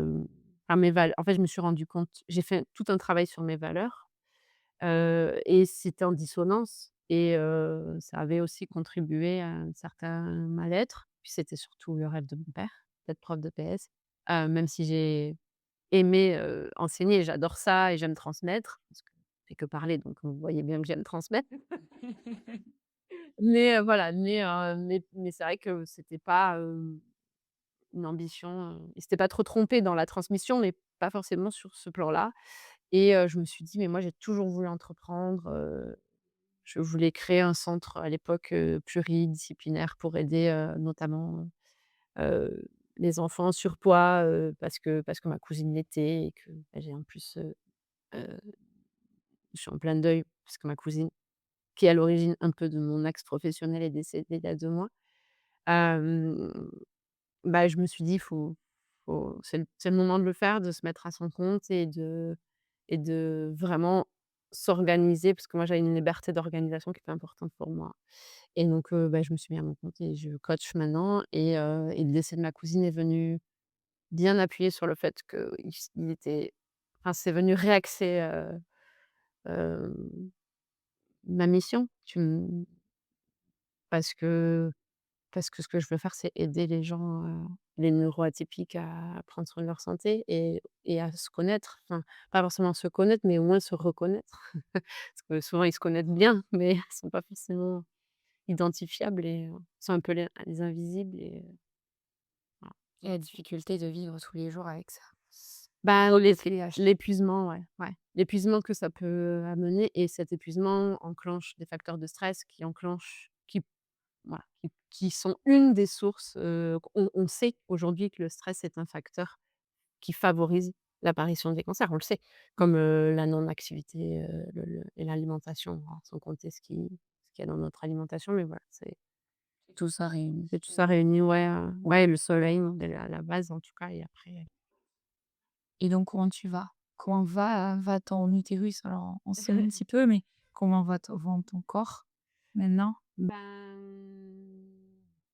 à mes valeurs. En fait, je me suis rendu compte j'ai fait tout un travail sur mes valeurs, et c'était en dissonance et ça avait aussi contribué à un certain mal-être. Puis c'était surtout le rêve de mon père, d'être prof de PS. Même si j'ai aimé, enseigner, j'adore ça et j'aime transmettre, parce que je fais que parler, donc vous voyez bien que j'aime transmettre. Mais voilà, mais c'est vrai que c'était pas, une ambition, il s'était pas trop trompé dans la transmission, mais pas forcément sur ce plan-là et je me suis dit: «Mais moi j'ai toujours voulu entreprendre», je voulais créer un centre à l'époque, pluridisciplinaire pour aider, notamment, heu, les enfants en surpoids, parce que ma cousine l'était et que, bah, j'ai en plus, heu, je suis en plein deuil parce que ma cousine, qui est à l'origine un peu de mon axe professionnel, est décédée il y a 2 mois. Hem, Bah, je me suis dit: «Faut c'est le moment de le faire, de se mettre à son compte et de vraiment s'organiser», parce que moi j'avais une liberté d'organisation qui était importante pour moi. Et donc bah, je me suis mis à mon compte et je coach maintenant et le décès de ma cousine est venu bien appuyer sur le fait qu'il était enfin, c'est venu réaxer, hem, ma mission. Parce que parce que ce que je veux faire, c'est aider les gens, les neuroatypiques à prendre soin de leur santé et à se connaître. Enfin, pas forcément se connaître, mais au moins se reconnaître. Parce que souvent, ils se connaissent bien, mais ils sont pas forcément identifiables et sont un peu les invisibles et voilà. Et la difficulté de vivre tous les jours avec ça. Bah, TDAH. l'épuisement, ouais, ouais. L'épuisement que ça peut amener et cet épuisement enclenche des facteurs de stress qui voilà, qui sont une des sources, on sait aujourd'hui que le stress est un facteur qui favorise l'apparition des cancers, on le sait. Comme, la non-activité, le et l'alimentation, alors sans compter ce qu'il y a dans notre alimentation, mais voilà, Tout ça réuni. c'est tout ça réuni, ouais, ouais, le soleil, la base en tout cas et après Et donc comment tu vas? Comment va ton utérus? Alors on sait un petit peu, mais comment va ton corps maintenant? ben,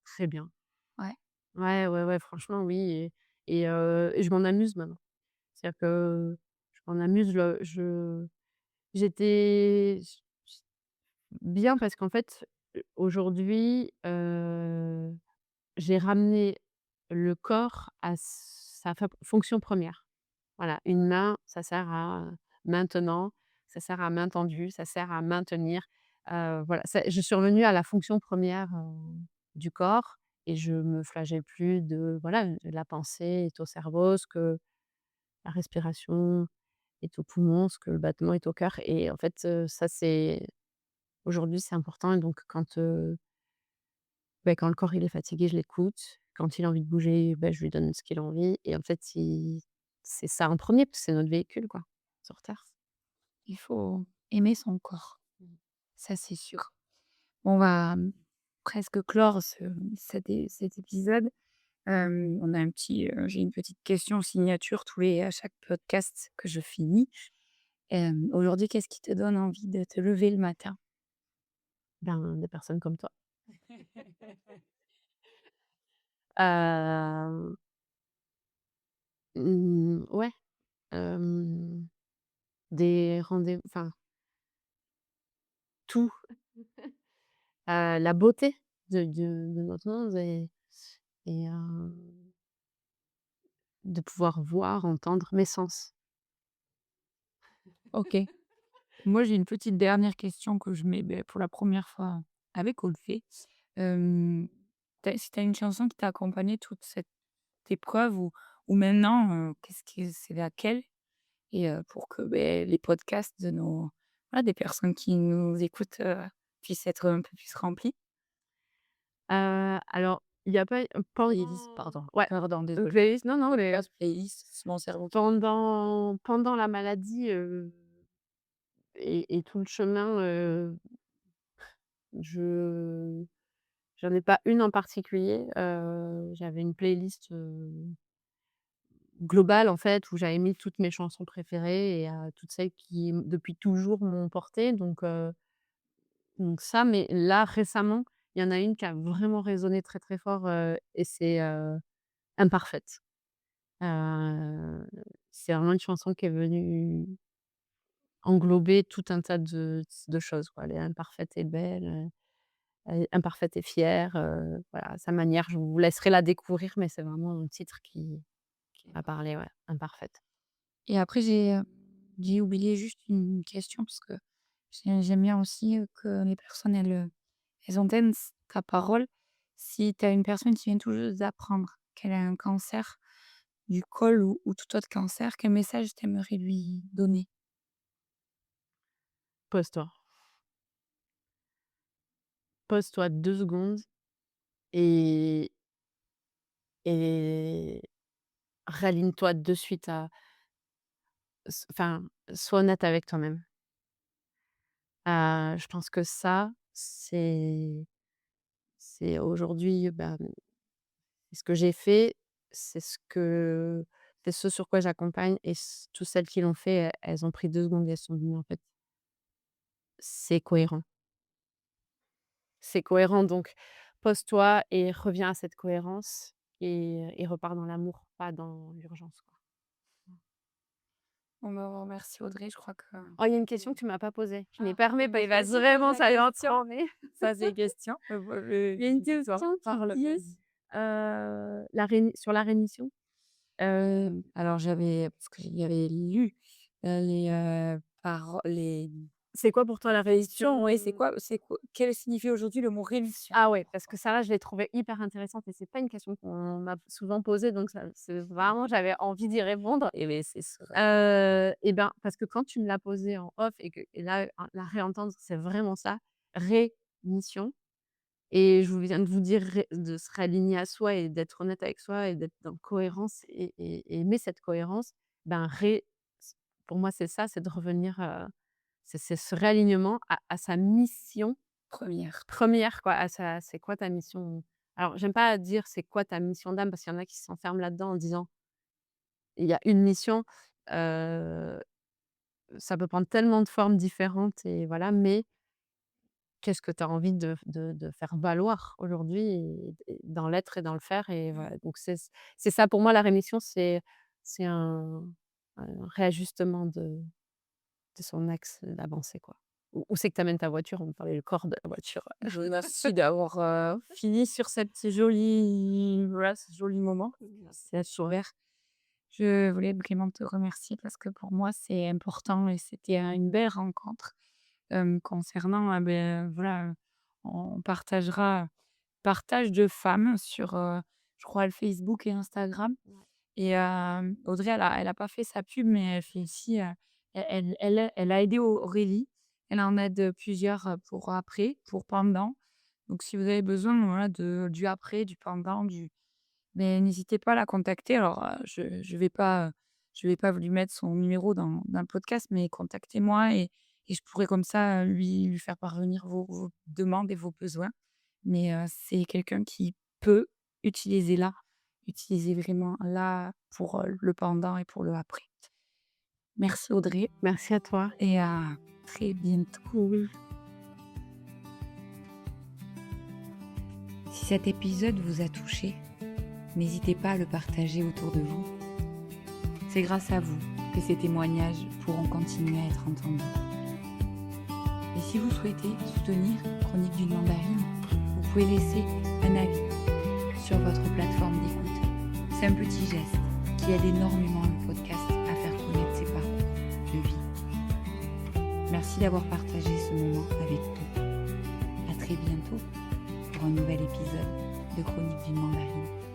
très bien. Ouais. Ouais, ouais, ouais, franchement oui et je m'en amuse maintenant. C'est-à-dire que je m'en amuse, j'étais bien parce qu'en fait, aujourd'hui, j'ai ramené le corps à sa fonction première. Voilà, une main, ça sert à maintenant, ça sert à main tendue, ça sert à maintenir. Voilà, je suis revenue à la fonction première du corps et je me flagelle plus de voilà, la pensée est au cerveau, ce que la respiration est au poumon, ce que le battement est au cœur et en fait, ça c'est aujourd'hui, c'est important et donc quand le corps il est fatigué, je l'écoute. Quand il a envie de bouger, je lui donne ce qu'il a envie et en fait, c'est ça en premier parce que c'est notre véhicule quoi, sur terre. Il faut aimer son corps, Mmh. ça c'est sûr. On va, presque clore cet épisode. On a j'ai une petite question signature à chaque podcast que je finis. Aujourd'hui, qu'est-ce qui te donne envie de te lever le matin? Ben, des personnes comme toi. Hem, ouais, hem, des rendez enfin tout, la beauté de notre monde et de pouvoir voir, entendre mes sens. OK. Moi, j'ai une petite dernière question que je mets, pour la première fois avec Olfait. Si tu as une chanson qui t'a accompagnée toute cette épreuve ou maintenant, qu'est-ce que c'est laquelle? Et pour que, les podcasts de nos voilà, des personnes qui nous écoutent, puissent être un peu plus remplis. Alors, il y a pas Playlist, pendant pardon. ouais, Pardon, désolée. playlist, non, non, mais Podcast, playlist, c'est mon cerveau qui pendant la maladie, et tout le chemin, je j'en ai pas une en particulier, j'avais une playlist, globale en fait, où j'avais mis toutes mes chansons préférées et toutes celles qui, depuis toujours m'ont portée donc ça, mais là récemment, il y en a une qui a vraiment résonné très, très fort, et c'est, Imparfaite. Heu, c'est vraiment une chanson qui est venue englober tout un tas de choses, quoi. Elle est imparfaite et belle, elle est imparfaite et fière, voilà, à sa manière. Je vous laisserai la découvrir, mais c'est vraiment un titre qui m'a parlé, ouais, Imparfaite. et après j'ai oublié juste une question parce que j'aime bien aussi, que les personnes elles entendent ta parole. Si tu as une personne qui vient tout juste d'apprendre qu'elle a un cancer du col ou tout autre cancer, quel message tu aimerais lui donner? Pose-toi. Pose-toi 2 secondes et et réaligne-toi de suite à enfin, sois honnête avec toi-même. Je pense que ça, c'est aujourd'hui, c'est ce que j'ai fait, c'est c'est ce sur quoi j'accompagne et toutes celles qui l'ont fait, elles ont pris 2 secondes et elles se sont dit: «Mais en fait, c'est cohérent». C'est cohérent donc pose-toi et reviens à cette cohérence et repars dans l'amour, pas dans l'urgence, quoi. Bon, bah, merci Audrey, je crois que Oh, il y a une question que tu m'as pas posée. Je m'y ah, permets beh, parce que vas-y, pose vraiment la ça vient de question. trembler. Ça, c'est question. Il y a une Dis-toi, question qui parle, dit, vas-y. sur la rémission. Alors j'avais parce que j'y avais lu, les C'est quoi pour toi la rééditions, rémission? ouais, c'est quoi quel signifie aujourd'hui le mot réédition? Ah ouais, parce que ça là, je l'ai trouvée hyper intéressante et c'est pas une question qu'on m'a souvent posée donc ça c'est vraiment j'avais envie d'y répondre. Eh beh, c'est ça. Et ben, parce que quand tu me l'as posée en off et là, la réentendre, c'est vraiment ça, rémission et je viens de vous dire de se réaligner à soi et d'être honnête avec soi et d'être dans cohérence et aimer cette cohérence, ben, pour moi, c'est ça, c'est de revenir, c'est ce réalignement à sa mission Première. première quoi, à sa c'est quoi ta mission? Alors j'aime pas dire: «C'est quoi ta mission d'âme?» parce qu'il y en a qui s'enferment là-dedans en disant: «Il y a une mission», heu, ça peut prendre tellement de formes différentes et voilà, mais qu'est-ce que tu as envie de faire valoir aujourd'hui et dans l'être et dans le faire et voilà, donc c'est ça pour moi la rémission, c'est un réajustement de son axe d'avancée, quoi. Où c'est que tu amènes ta voiture? On me parlait le corps de la voiture. Je vous remercie d'avoir, fini sur cette jolie voilà, ce joli moment, c'est sourire. Je voulais vraiment te remercier parce que pour moi, c'est important et c'était, une belle rencontre, concernant, voilà, on partagera partage de femmes sur, je crois, le Facebook et Instagram et Audrey, elle a pas fait sa pub, mais elle fait aussi, elle a aidé Aurélie. Elle en aide plusieurs, pour après, pour pendant. Donc si vous avez besoin, voilà, du après, du pendant, mais n'hésitez pas à la contacter. Alors, je vais pas lui mettre son numéro dans le podcast, mais contactez-moi et je pourrais comme ça, lui faire parvenir vos demandes et vos besoins. Mais, c'est quelqu'un qui peut utiliser là, utiliser vraiment là pour, le pendant et pour le après. Merci Audrey Merci à toi. et à très bientôt. Si cet épisode vous a touché, n'hésitez pas à le partager autour de vous. C'est grâce à vous que ces témoignages pourront continuer à être entendus. Et si vous souhaitez soutenir Chronique d'une mandarine, vous pouvez laisser un avis sur votre plateforme d'écoute. C'est un petit geste qui aide énormément le podcast à faire connaître ses parcours de vie. Merci d'avoir partagé ce moment avec nous. À très bientôt pour un nouvel épisode de Chronique d'une mandarine.